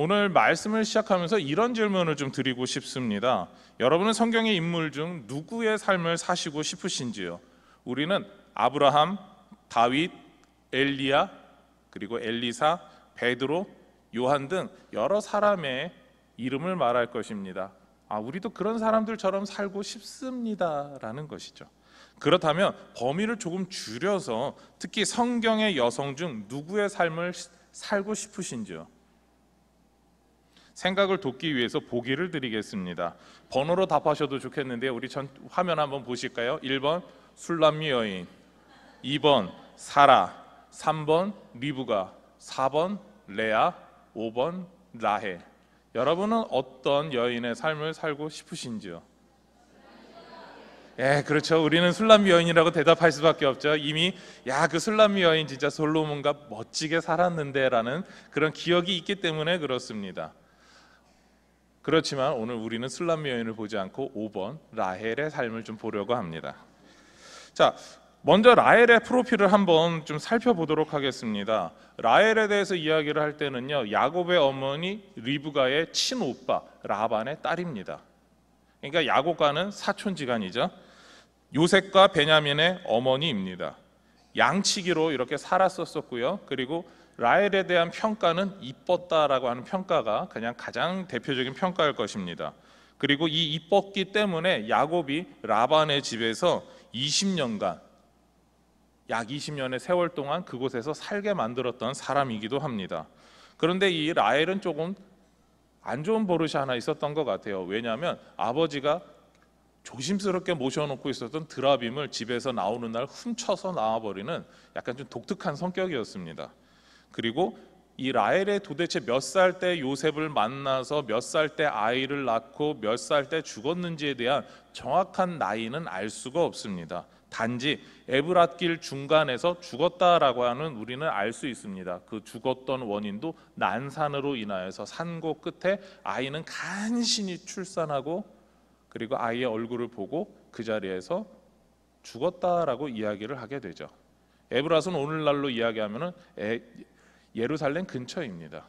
오늘 말씀을 시작하면서 이런 질문을 좀 드리고 싶습니다. 여러분은 성경의 인물 중 누구의 삶을 사시고 싶으신지요? 우리는 아브라함, 다윗, 엘리야, 그리고 엘리사, 베드로, 요한 등 여러 사람의 이름을 말할 것입니다. 우리도 그런 사람들처럼 살고 싶습니다라는 것이죠. 그렇다면 범위를 조금 줄여서 특히 성경의 여성 중 누구의 삶을 살고 싶으신지요? 생각을 돕기 위해서 보기를 드리겠습니다. 번호로 답하셔도 좋겠는데요. 우리 화면 한번 보실까요? 1번 술람미 여인, 2번 사라, 3번 리브가, 4번 레아, 5번 라헬. 여러분은 어떤 여인의 삶을 살고 싶으신지요? 그렇죠. 우리는 술람미 여인이라고 대답할 수밖에 없죠. 이미 그 술람미 여인 진짜 솔로몬과 멋지게 살았는데 라는 그런 기억이 있기 때문에 그렇습니다. 그렇지만 오늘 우리는 술람미 여인을 보지 않고 5번 라헬의 삶을 좀 보려고 합니다. 자, 먼저 라헬의 프로필을 한번 좀 살펴보도록 하겠습니다. 라헬에 대해서 이야기를 할 때는요, 야곱의 어머니 리브가의 친오빠 라반의 딸입니다. 그러니까 야곱과는 사촌지간이죠. 요셉과 베냐민의 어머니입니다. 양치기로 이렇게 살았었고요. 그리고 라헬에 대한 평가는 이뻤다라고 하는 평가가 그냥 가장 대표적인 평가일 것입니다. 그리고 이 이뻤기 때문에 야곱이 라반의 집에서 20년간 약 20년의 세월 동안 그곳에서 살게 만들었던 사람이기도 합니다. 그런데 이 라헬은 조금 안 좋은 버릇이 하나 있었던 것 같아요. 왜냐하면 아버지가 조심스럽게 모셔놓고 있었던 드라빔을 집에서 나오는 날 훔쳐서 나와버리는 약간 좀 독특한 성격이었습니다. 그리고 이 라헬이 도대체 몇 살 때 요셉을 만나서 몇 살 때 아이를 낳고 몇 살 때 죽었는지에 대한 정확한 나이는 알 수가 없습니다. 단지 에브랏길 중간에서 죽었다라고 하는 우리는 알 수 있습니다. 그 죽었던 원인도 난산으로 인하여서 산고 끝에 아이는 간신히 출산하고 그리고 아이의 얼굴을 보고 그 자리에서 죽었다라고 이야기를 하게 되죠. 에브랏은 오늘날로 이야기하면은 예루살렘 근처입니다.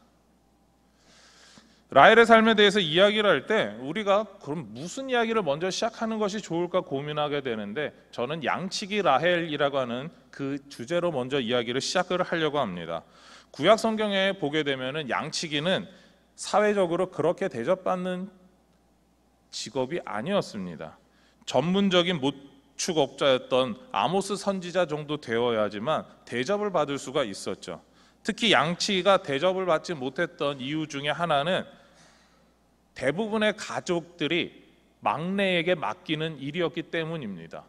라헬의 삶에 대해서 이야기를 할 때 우리가 그럼 무슨 이야기를 먼저 시작하는 것이 좋을까 고민하게 되는데, 저는 양치기 라헬이라고 하는 그 주제로 먼저 이야기를 시작을 하려고 합니다. 구약 성경에 보게 되면은 양치기는 사회적으로 그렇게 대접받는 직업이 아니었습니다. 전문적인 모축업자였던 아모스 선지자 정도 되어야지만 대접을 받을 수가 있었죠. 특히 양치기가 대접을 받지 못했던 이유 중에 하나는 대부분의 가족들이 막내에게 맡기는 일이었기 때문입니다.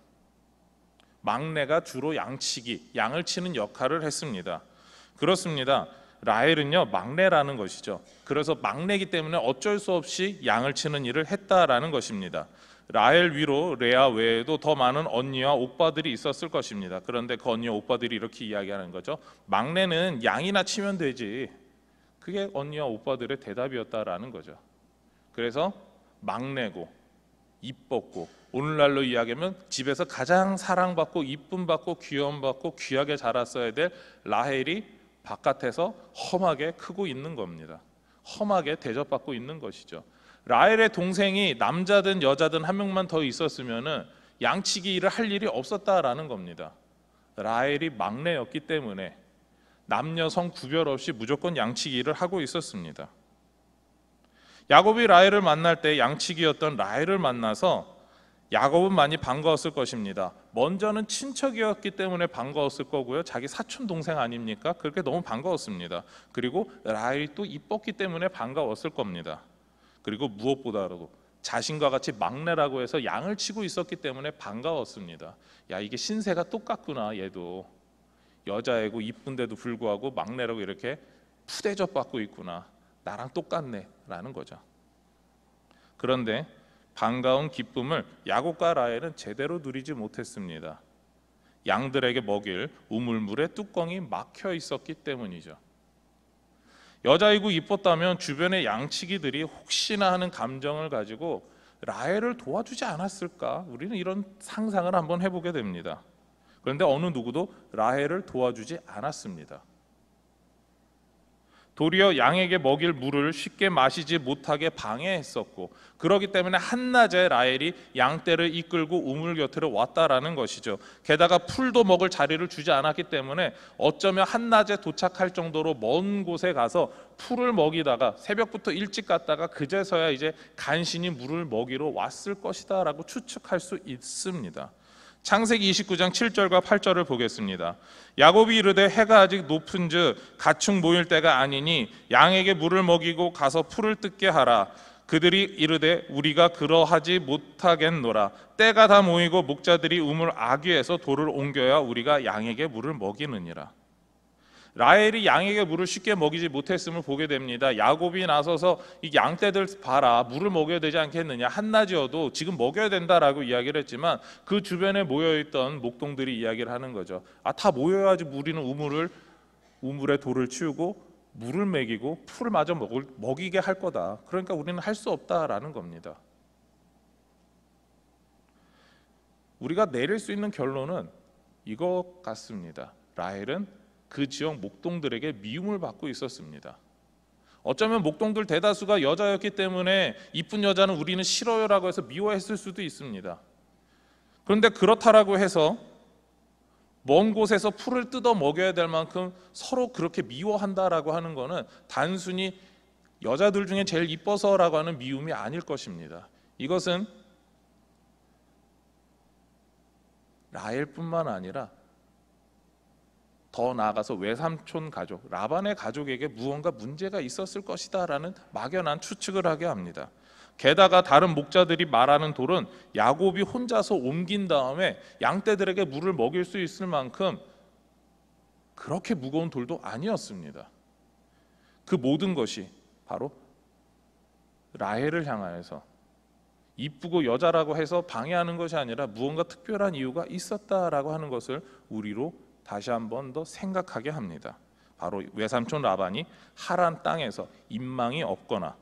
막내가 주로 양을 치는 역할을 했습니다. 그렇습니다. 라헬은요, 막내라는 것이죠. 그래서 막내이기 때문에 어쩔 수 없이 양을 치는 일을 했다라는 것입니다. 라헬 위로 레아 외에도 더 많은 언니와 오빠들이 있었을 것입니다. 그런데 그 언니와 오빠들이 이렇게 이야기하는 거죠. 막내는 양이나 치면 되지. 그게 언니와 오빠들의 대답이었다라는 거죠. 그래서 막내고 이뻤고 오늘날로 이야기하면 집에서 가장 사랑받고 이쁨받고 귀여움받고 귀하게 자랐어야 될 라헬이 바깥에서 험하게 크고 있는 겁니다. 험하게 대접받고 있는 것이죠. 라헬의 동생이 남자든 여자든 한 명만 더 있었으면은 양치기 일을 할 일이 없었다라는 겁니다. 라헬이 막내였기 때문에 남녀 성 구별 없이 무조건 양치기 일을 하고 있었습니다. 야곱이 라헬을 만날 때 양치기였던 라헬을 만나서 야곱은 많이 반가웠을 것입니다. 먼저는 친척이었기 때문에 반가웠을 거고요. 자기 사촌 동생 아닙니까? 그렇게 너무 반가웠습니다. 그리고 라헬이 또 이뻤기 때문에 반가웠을 겁니다. 그리고 무엇보다도 자신과 같이 막내라고 해서 양을 치고 있었기 때문에 반가웠습니다. 야, 이게 신세가 똑같구나. 얘도 여자애고 이쁜데도 불구하고 막내라고 이렇게 푸대접 받고 있구나. 나랑 똑같네 라는 거죠. 그런데 반가운 기쁨을 야곱과 라헬은 제대로 누리지 못했습니다. 양들에게 먹일 우물물의 뚜껑이 막혀 있었기 때문이죠. 여자이고 이뻤다면 주변의 양치기들이 혹시나 하는 감정을 가지고 라헬을 도와주지 않았을까? 우리는 이런 상상을 한번 해보게 됩니다. 그런데 어느 누구도 라헬을 도와주지 않았습니다. 도리어 양에게 먹일 물을 쉽게 마시지 못하게 방해했었고, 그렇기 때문에 한낮에 라헬이 양떼를 이끌고 우물 곁으로 왔다라는 것이죠. 게다가 풀도 먹을 자리를 주지 않았기 때문에 어쩌면 한낮에 도착할 정도로 먼 곳에 가서 풀을 먹이다가 새벽부터 일찍 갔다가 그제서야 이제 간신히 물을 먹이러 왔을 것이다 라고 추측할 수 있습니다. 창세기 29장 7절과 8절을 보겠습니다. 야곱이 이르되 해가 아직 높은즉 가축 모일 때가 아니니 양에게 물을 먹이고 가서 풀을 뜯게 하라. 그들이 이르되 우리가 그러하지 못하겠노라. 때가 다 모이고 목자들이 우물 아귀에서 돌을 옮겨야 우리가 양에게 물을 먹이느니라. 라헬이 양에게 물을 쉽게 먹이지 못했음을 보게 됩니다. 야곱이 나서서 이 양떼들 봐라, 물을 먹여야 되지 않겠느냐, 한낮이어도 지금 먹여야 된다라고 이야기를 했지만 그 주변에 모여있던 목동들이 이야기를 하는 거죠. 다 모여야지 우리는 우물에 돌을 치우고 물을 먹이고 풀을 마저 먹이게 할 거다. 그러니까 우리는 할 수 없다라는 겁니다. 우리가 내릴 수 있는 결론은 이것 같습니다. 라헬은 그 지역 목동들에게 미움을 받고 있었습니다. 어쩌면 목동들 대다수가 여자였기 때문에 이쁜 여자는 우리는 싫어요라고 해서 미워했을 수도 있습니다. 그런데 그렇다라고 해서 먼 곳에서 풀을 뜯어 먹여야 될 만큼 서로 그렇게 미워한다라고 하는 것은 단순히 여자들 중에 제일 이뻐서라고 하는 미움이 아닐 것입니다. 이것은 라헬뿐만 아니라 더 나아가서 외삼촌 가족 라반의 가족에게 무언가 문제가 있었을 것이다 라는 막연한 추측을 하게 합니다. 게다가 다른 목자들이 말하는 돌은 야곱이 혼자서 옮긴 다음에 양떼들에게 물을 먹일 수 있을 만큼 그렇게 무거운 돌도 아니었습니다. 그 모든 것이 바로 라헬을 향하여서 이쁘고 여자라고 해서 방해하는 것이 아니라 무언가 특별한 이유가 있었다라고 하는 것을 우리로 다시 한 번 더 생각하게 합니다. 바로 외삼촌 라반이 하란 땅에서 인망이 없거나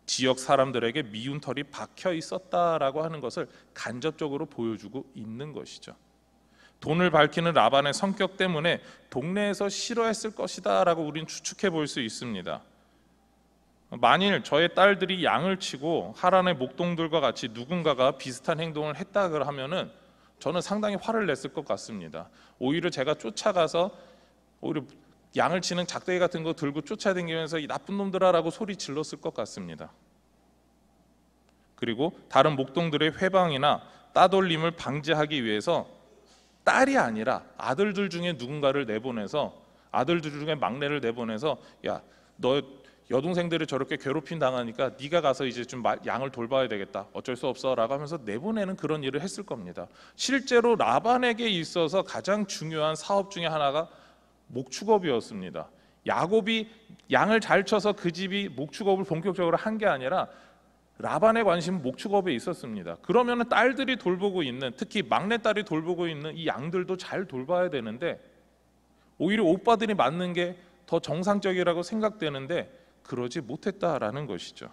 지역 사람들에게 미운 털이 박혀 있었다라고 하는 것을 간접적으로 보여주고 있는 것이죠. 돈을 밝히는 라반의 성격 때문에 동네에서 싫어했을 것이다 라고 우리는 추측해 볼 수 있습니다. 만일 저의 딸들이 양을 치고 하란의 목동들과 같이 누군가가 비슷한 행동을 했다 하면은 저는 상당히 화를 냈을 것 같습니다. 오히려 제가 쫓아가서 오히려 양을 치는 작대기 같은 거 들고 쫓아다니면서 이 나쁜 놈들아라고 소리 질렀을 것 같습니다. 그리고 다른 목동들의 회방이나 따돌림을 방지하기 위해서 딸이 아니라 아들들 중에 누군가를 내보내서 아들들 중에 막내를 내보내서 야, 너 여동생들이 저렇게 괴롭힘 당하니까 네가 가서 이제 좀 양을 돌봐야 되겠다. 어쩔 수 없어라고 하면서 내보내는 그런 일을 했을 겁니다. 실제로 라반에게 있어서 가장 중요한 사업 중에 하나가 목축업이었습니다. 야곱이 양을 잘 쳐서 그 집이 목축업을 본격적으로 한 게 아니라 라반의 관심은 목축업에 있었습니다. 그러면 딸들이 돌보고 있는, 특히 막내딸이 돌보고 있는 이 양들도 잘 돌봐야 되는데 오히려 오빠들이 맡는 게 더 정상적이라고 생각되는데 그러지 못했다라는 것이죠.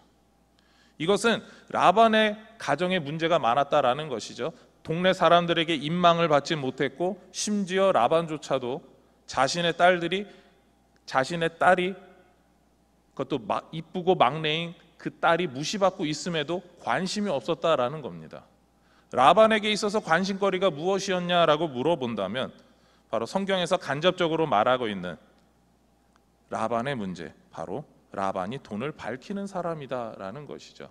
이것은 라반의 가정에 문제가 많았다라는 것이죠. 동네 사람들에게 인망을 받지 못했고 심지어 라반조차도 자신의 딸이 그것도 이쁘고 막내인 그 딸이 무시받고 있음에도 관심이 없었다라는 겁니다. 라반에게 있어서 관심거리가 무엇이었냐라고 물어본다면 바로 성경에서 간접적으로 말하고 있는 라반의 문제, 바로 라반이 돈을 밝히는 사람이다라는 것이죠.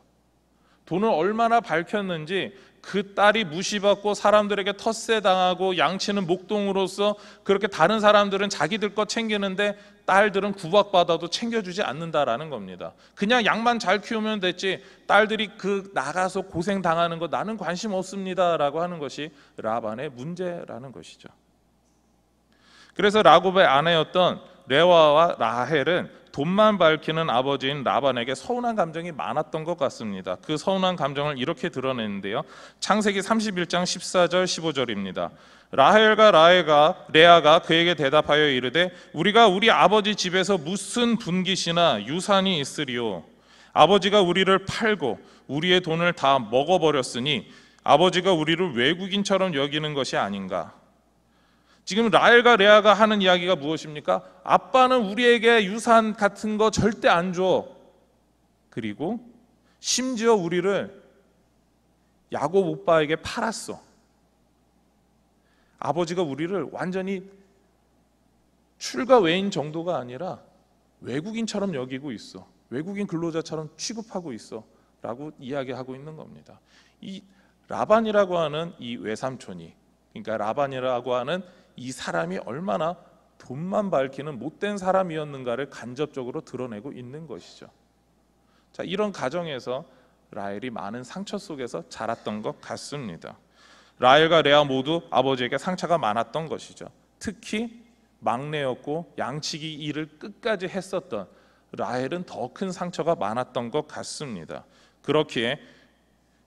돈을 얼마나 밝혔는지 그 딸이 무시받고 사람들에게 텃세 당하고 양치는 목동으로서 그렇게 다른 사람들은 자기들 것 챙기는데 딸들은 구박받아도 챙겨주지 않는다라는 겁니다. 그냥 양만 잘 키우면 됐지 딸들이 나가서 고생 당하는 거 나는 관심 없습니다라고 하는 것이 라반의 문제라는 것이죠. 그래서 야곱의 아내였던 레아와 라헬은 돈만 밝히는 아버지인 라반에게 서운한 감정이 많았던 것 같습니다. 그 서운한 감정을 이렇게 드러내는데요. 창세기 31장 14절 15절입니다. 라헬과 레아가 그에게 대답하여 이르되 우리가 우리 아버지 집에서 무슨 분깃이나 유산이 있으리요. 아버지가 우리를 팔고 우리의 돈을 다 먹어버렸으니 아버지가 우리를 외국인처럼 여기는 것이 아닌가. 지금 라헬과 레아가 하는 이야기가 무엇입니까? 아빠는 우리에게 유산 같은 거 절대 안 줘. 그리고 심지어 우리를 야곱 오빠에게 팔았어. 아버지가 우리를 완전히 출가 외인 정도가 아니라 외국인처럼 여기고 있어. 외국인 근로자처럼 취급하고 있어. 라고 이야기하고 있는 겁니다. 이 라반이라고 하는 이 외삼촌이, 그러니까 라반이라고 하는 이 사람이 얼마나 돈만 밝히는 못된 사람이었는가를 간접적으로 드러내고 있는 것이죠. 자, 이런 가정에서 라헬이 많은 상처 속에서 자랐던 것 같습니다. 라헬과 레아 모두 아버지에게 상처가 많았던 것이죠. 특히 막내였고 양치기 일을 끝까지 했었던 라헬은 더 큰 상처가 많았던 것 같습니다. 그렇기에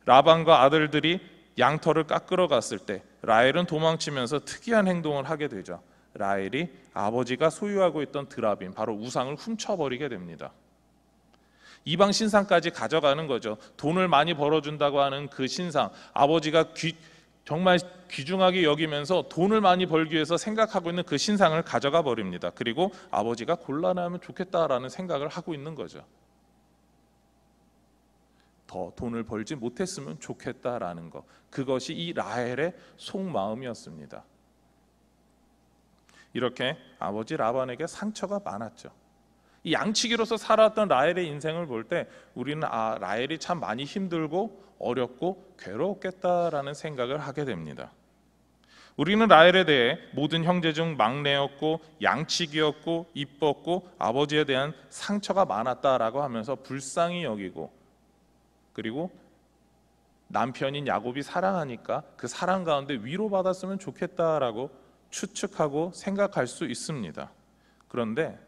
라반과 아들들이 양털을 깎으러 갔을 때 라헬은 도망치면서 특이한 행동을 하게 되죠. 라헬이 아버지가 소유하고 있던 드라빔, 바로 우상을 훔쳐버리게 됩니다. 이방 신상까지 가져가는 거죠. 돈을 많이 벌어준다고 하는 그 신상, 아버지가 정말 귀중하게 여기면서 돈을 많이 벌기 위해서 생각하고 있는 그 신상을 가져가 버립니다. 그리고 아버지가 곤란하면 좋겠다라는 생각을 하고 있는 거죠. 더 돈을 벌지 못했으면 좋겠다라는 것, 그것이 이 라헬의 속마음이었습니다. 이렇게 아버지 라반에게 상처가 많았죠. 이 양치기로서 살았던 라헬의 인생을 볼 때 우리는 라헬이 참 많이 힘들고 어렵고 괴로웠겠다라는 생각을 하게 됩니다. 우리는 라헬에 대해 모든 형제 중 막내였고 양치기였고 이뻤고 아버지에 대한 상처가 많았다라고 하면서 불쌍히 여기고, 그리고 남편인 야곱이 사랑하니까 그 사랑 가운데 위로받았으면 좋겠다라고 추측하고 생각할 수 있습니다. 그런데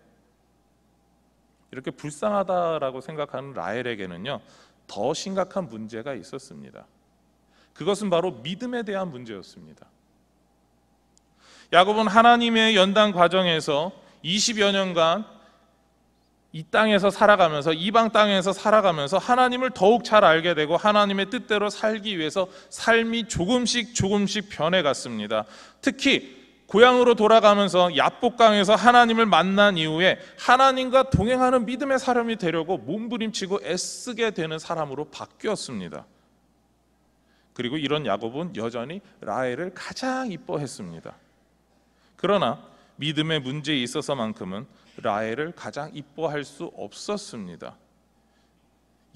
이렇게 불쌍하다라고 생각하는 라헬에게는요, 더 심각한 문제가 있었습니다. 그것은 바로 믿음에 대한 문제였습니다. 야곱은 하나님의 연단 과정에서 20여 년간 이 땅에서 살아가면서, 이방 땅에서 살아가면서 하나님을 더욱 잘 알게 되고 하나님의 뜻대로 살기 위해서 삶이 조금씩 변해갔습니다. 특히 고향으로 돌아가면서 야복강에서 하나님을 만난 이후에 하나님과 동행하는 믿음의 사람이 되려고 몸부림치고 애쓰게 되는 사람으로 바뀌었습니다. 그리고 이런 야곱은 여전히 라헬을 가장 이뻐했습니다. 그러나 믿음의 문제에 있어서만큼은 라헬을 가장 이뻐할 수 없었습니다.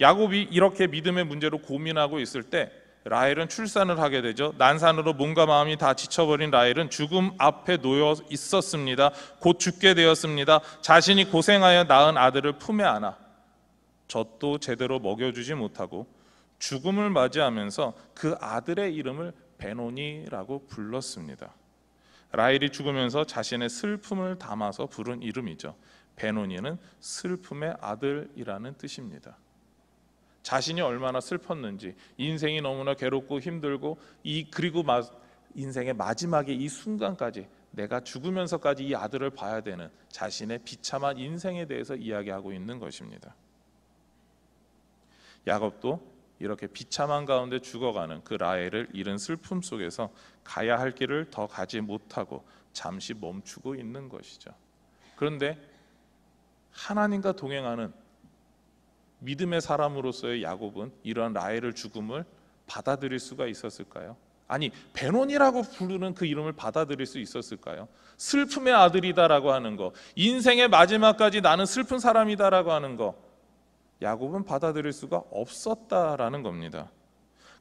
야곱이 이렇게 믿음의 문제로 고민하고 있을 때 라헬은 출산을 하게 되죠. 난산으로 몸과 마음이 다 지쳐버린 라헬은 죽음 앞에 놓여 있었습니다. 곧 죽게 되었습니다. 자신이 고생하여 낳은 아들을 품에 안아 젖도 제대로 먹여주지 못하고 죽음을 맞이하면서 그 아들의 이름을 베노니라고 불렀습니다. 라헬이 죽으면서 자신의 슬픔을 담아서 부른 이름이죠. 베노니는 슬픔의 아들이라는 뜻입니다. 자신이 얼마나 슬펐는지, 인생이 너무나 괴롭고 힘들고 그리고 인생의 마지막에 이 순간까지, 내가 죽으면서까지 이 아들을 봐야 되는 자신의 비참한 인생에 대해서 이야기하고 있는 것입니다. 야곱도 이렇게 비참한 가운데 죽어가는 그 라헬을 잃은 슬픔 속에서 가야 할 길을 더 가지 못하고 잠시 멈추고 있는 것이죠. 그런데 하나님과 동행하는 믿음의 사람으로서의 야곱은 이러한 라헬의 죽음을 받아들일 수가 있었을까요? 아니, 베논이라고 부르는 그 이름을 받아들일 수 있었을까요? 슬픔의 아들이다라고 하는 거, 인생의 마지막까지 나는 슬픈 사람이다라고 하는 거, 야곱은 받아들일 수가 없었다라는 겁니다.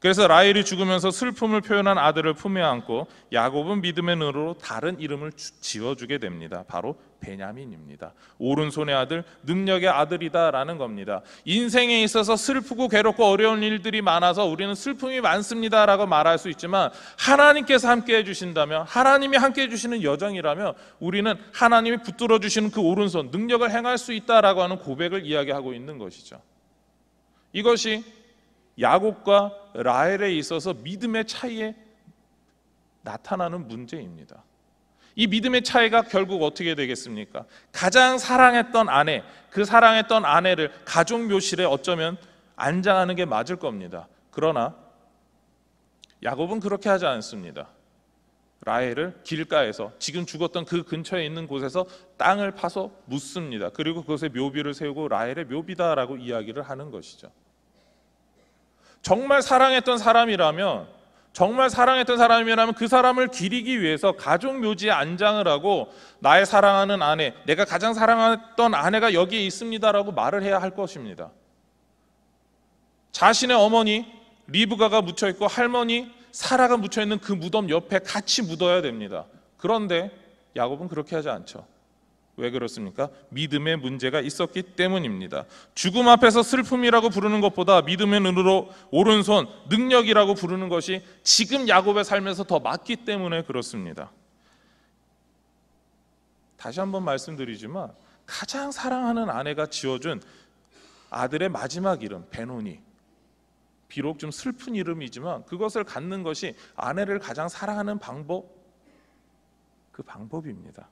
그래서 라헬이 죽으면서 슬픔을 표현한 아들을 품에 안고 야곱은 믿음의 눈으로 다른 이름을 지어주게 됩니다. 바로 베냐민입니다. 오른손의 아들, 능력의 아들이다라는 겁니다. 인생에 있어서 슬프고 괴롭고 어려운 일들이 많아서 우리는 슬픔이 많습니다라고 말할 수 있지만, 하나님께서 함께 해주신다면, 하나님이 함께 해주시는 여정이라면 우리는 하나님이 붙들어 주시는 그 오른손, 능력을 행할 수 있다라고 하는 고백을 이야기하고 있는 것이죠. 이것이 야곱과 라헬에 있어서 믿음의 차이에 나타나는 문제입니다. 이 믿음의 차이가 결국 어떻게 되겠습니까? 가장 사랑했던 아내, 그 사랑했던 아내를 가족 묘실에 어쩌면 안장하는 게 맞을 겁니다. 그러나 야곱은 그렇게 하지 않습니다. 라헬을 길가에서, 지금 죽었던 그 근처에 있는 곳에서 땅을 파서 묻습니다. 그리고 그것에 묘비를 세우고 라헬의 묘비다라고 이야기를 하는 것이죠. 정말 사랑했던 사람이라면 그 사람을 기리기 위해서 가족 묘지에 안장을 하고 나의 사랑하는 아내, 내가 가장 사랑했던 아내가 여기에 있습니다라고 말을 해야 할 것입니다. 자신의 어머니 리브가가 묻혀있고 할머니 사라가 묻혀있는 그 무덤 옆에 같이 묻어야 됩니다. 그런데 야곱은 그렇게 하지 않죠. 왜 그렇습니까? 믿음의 문제가 있었기 때문입니다. 죽음 앞에서 슬픔이라고 부르는 것보다 믿음의 눈으로 오른손, 능력이라고 부르는 것이 지금 야곱의 삶에서 더 맞기 때문에 그렇습니다. 다시 한번 말씀드리지만 가장 사랑하는 아내가 지어준 아들의 마지막 이름 베노니, 비록 좀 슬픈 이름이지만 그것을 갖는 것이 아내를 가장 사랑하는 방법, 그 방법입니다.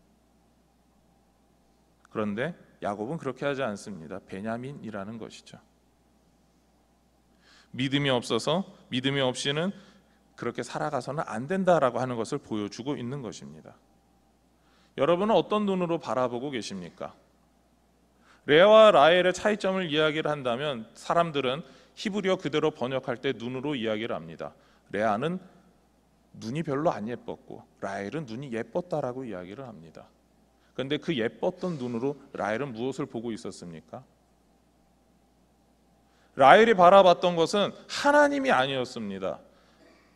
그런데 야곱은 그렇게 하지 않습니다. 베냐민이라는 것이죠. 믿음이 없이는 그렇게 살아가서는 안 된다라고 하는 것을 보여주고 있는 것입니다. 여러분은 어떤 눈으로 바라보고 계십니까? 레아와 라헬의 차이점을 이야기를 한다면 사람들은 히브리어 그대로 번역할 때 눈으로 이야기를 합니다. 레아는 눈이 별로 안 예뻤고 라헬은 눈이 예뻤다라고 이야기를 합니다. 그런데 그 예뻤던 눈으로 라헬은 무엇을 보고 있었습니까? 라헬이 바라봤던 것은 하나님이 아니었습니다.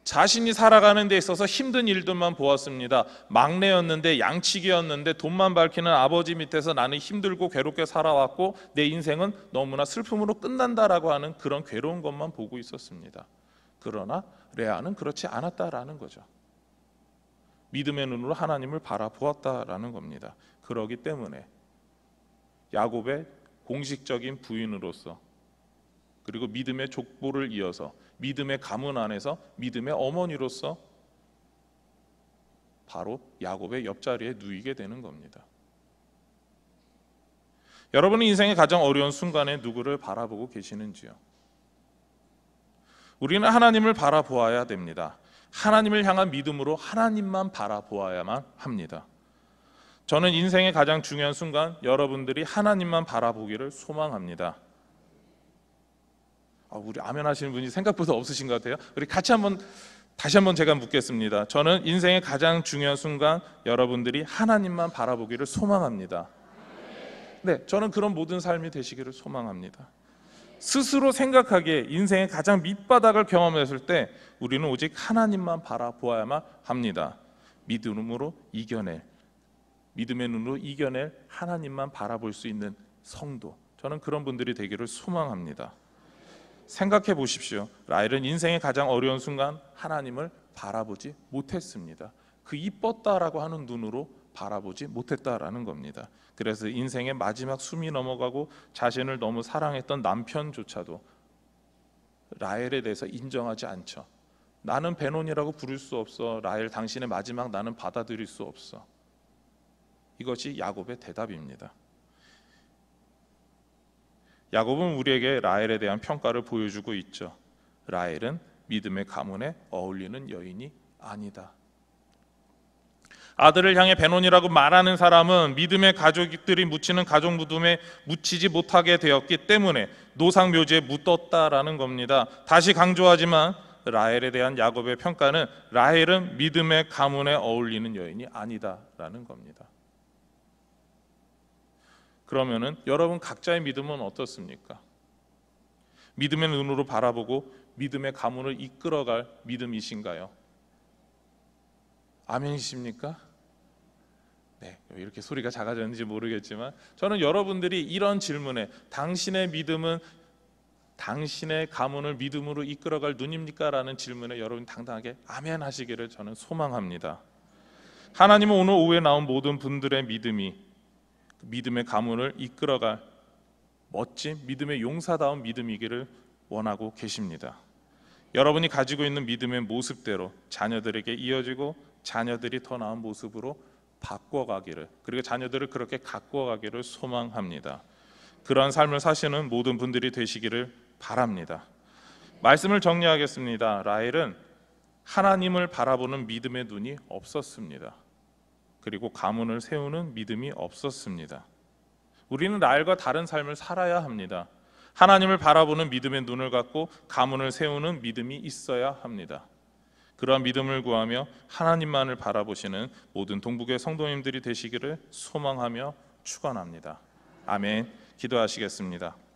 자신이 살아가는 데 있어서 힘든 일들만 보았습니다. 막내였는데, 양치기였는데, 돈만 밝히는 아버지 밑에서 나는 힘들고 괴롭게 살아왔고 내 인생은 너무나 슬픔으로 끝난다라고 하는 그런 괴로운 것만 보고 있었습니다. 그러나 레아는 그렇지 않았다라는 거죠. 믿음의 눈으로 하나님을 바라보았다라는 겁니다. 그러기 때문에 야곱의 공식적인 부인으로서, 그리고 믿음의 족보를 이어서 믿음의 가문 안에서 믿음의 어머니로서 바로 야곱의 옆자리에 누이게 되는 겁니다. 여러분은 인생의 가장 어려운 순간에 누구를 바라보고 계시는지요? 우리는 하나님을 바라보아야 됩니다. 하나님을 향한 믿음으로 하나님만 바라보아야만 합니다. 저는 인생의 가장 중요한 순간 여러분들이 하나님만 바라보기를 소망합니다. 우리 아멘 하시는 분이 생각보다 없으신 것 같아요. 우리 같이 다시 한번 제가 묻겠습니다. 저는 인생의 가장 중요한 순간 여러분들이 하나님만 바라보기를 소망합니다. 네, 저는 그런 모든 삶이 되시기를 소망합니다. 스스로 생각하기에 인생의 가장 밑바닥을 경험했을 때 우리는 오직 하나님만 바라보아야만 합니다. 믿음의 눈으로 이겨낼 하나님만 바라볼 수 있는 성도, 저는 그런 분들이 되기를 소망합니다. 생각해 보십시오. 라헬은 인생의 가장 어려운 순간 하나님을 바라보지 못했습니다. 그 이뻤다라고 하는 눈으로 바라보지 못했다라는 겁니다. 그래서 인생의 마지막 숨이 넘어가고 자신을 너무 사랑했던 남편조차도 라헬에 대해서 인정하지 않죠. 나는 베논이라고 부를 수 없어. 라헬, 당신의 마지막 나는 받아들일 수 없어. 이것이 야곱의 대답입니다. 야곱은 우리에게 라헬에 대한 평가를 보여주고 있죠. 라헬은 믿음의 가문에 어울리는 여인이 아니다. 아들을 향해 베논이라고 말하는 사람은 믿음의 가족들이 묻히는 가족 무덤에 묻히지 못하게 되었기 때문에 노상 묘지에 묻었다라는 겁니다. 다시 강조하지만 라헬에 대한 야곱의 평가는 라헬은 믿음의 가문에 어울리는 여인이 아니다라는 겁니다. 그러면은 여러분 각자의 믿음은 어떻습니까? 믿음의 눈으로 바라보고 믿음의 가문을 이끌어갈 믿음이신가요? 아멘이십니까? 네, 이렇게 소리가 작아졌는지 모르겠지만 저는 여러분들이 이런 질문에 당신의 믿음은 당신의 가문을 믿음으로 이끌어갈 눈입니까? 라는 질문에 여러분 당당하게 아멘 하시기를 저는 소망합니다. 하나님은 오늘 오후에 나온 모든 분들의 믿음의 가문을 이끌어갈 멋진 믿음의 용사다운 믿음이기를 원하고 계십니다. 여러분이 가지고 있는 믿음의 모습대로 자녀들에게 이어지고 자녀들이 더 나은 모습으로 바꿔가기를, 그리고 자녀들을 그렇게 가꾸어가기를 소망합니다. 그러한 삶을 사시는 모든 분들이 되시기를 바랍니다. 말씀을 정리하겠습니다. 라헬은 하나님을 바라보는 믿음의 눈이 없었습니다. 그리고 가문을 세우는 믿음이 없었습니다. 우리는 라헬과 다른 삶을 살아야 합니다. 하나님을 바라보는 믿음의 눈을 갖고 가문을 세우는 믿음이 있어야 합니다. 그러한 믿음을 구하며 하나님만을 바라보시는 모든 동북의 성도님들이 되시기를 소망하며 축원합니다. 아멘. 기도하시겠습니다.